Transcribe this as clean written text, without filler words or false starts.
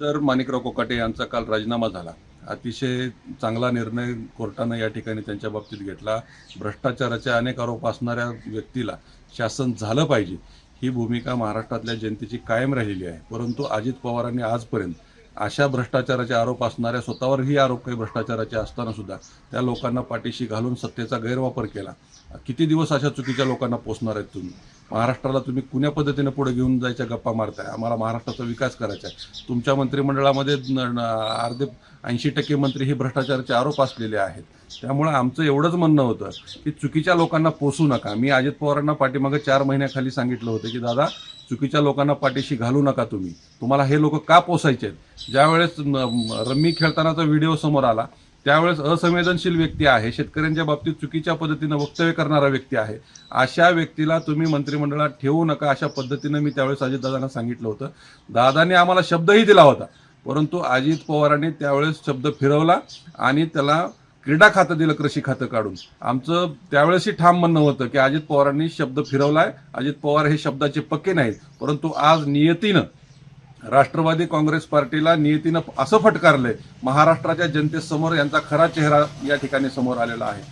तर माणिकराव कोकाटे यांचा काल राजीनामा झाला. अतिशय चांगला निर्णय कोर्टानं या ठिकाणी त्यांच्या बाबतीत घेतला. भ्रष्टाचाराचे अनेक आरोप असणाऱ्या व्यक्तीला शासन झालं पाहिजे ही भूमिका महाराष्ट्रातल्या जनतेची कायम राहिलेली आहे. परंतु अजित पवारांनी आजपर्यंत अशा भ्रष्टाचाराचे आरोप असणाऱ्या, स्वतःवरही आरोप काही भ्रष्टाचाराचे असताना सुद्धा त्या लोकांना पाठीशी घालून सत्तेचा गैरवापर केला. किती दिवस अशा चुकीच्या लोकांना पोसणार आहेत तुम्ही? महाराष्ट्राला तुम्ही कुण्या पद्धतीने पुढे घेऊन जायच्या गप्पा मारताय? आम्हाला महाराष्ट्राचा विकास करायचा आहे. तुमच्या मंत्रिमंडळामध्ये अर्धे 80% मंत्री हे भ्रष्टाचाराचे आरोप असलेले आहेत. त्यामुळे आमचं एवढंच म्हणणं होतं की चुकीच्या लोकांना पोसू नका. मी अजित पवारांना पाठीमागे 4 महिन्याखाली सांगितलं होतं की दादा, चुकीच्या लोकांना पाठीशी घालू नका तुम्ही. तुम्हाला हे लोक का पोसायचे आहेत? ज्यावेळेस रम्मी खेळतानाचा व्हिडिओ समोर आला त्यावेळेस असंवेदनशील व्यक्ती आहे, शेतकऱ्यांच्या बाबतीत चुकीच्या पद्धतीनं वक्तव्य करणारा व्यक्ती आहे, अशा व्यक्तीला तुम्ही मंत्रिमंडळात ठेवू नका, अशा पद्धतीनं मी त्यावेळेस अजितदादांना सांगितलं होतं. दादांनी आम्हाला शब्दही दिला होता, परंतु अजित पवारांनी त्यावेळेस शब्द फिरवला आणि त्याला क्रीडा खातं दिलं, कृषी खातं काढून. आमचं त्यावेळेसही ठाम म्हणणं होतं की अजित पवारांनी शब्द फिरवलाय, अजित पवार हे शब्दाचे पक्के नाहीत. परंतु आज नियतीनं राष्ट्रवादी काँग्रेस पार्टीला नियतीनं असं फटकारलंय, महाराष्ट्राच्या जनतेसमोर यांचा खरा चेहरा या ठिकाणी समोर आलेला आहे.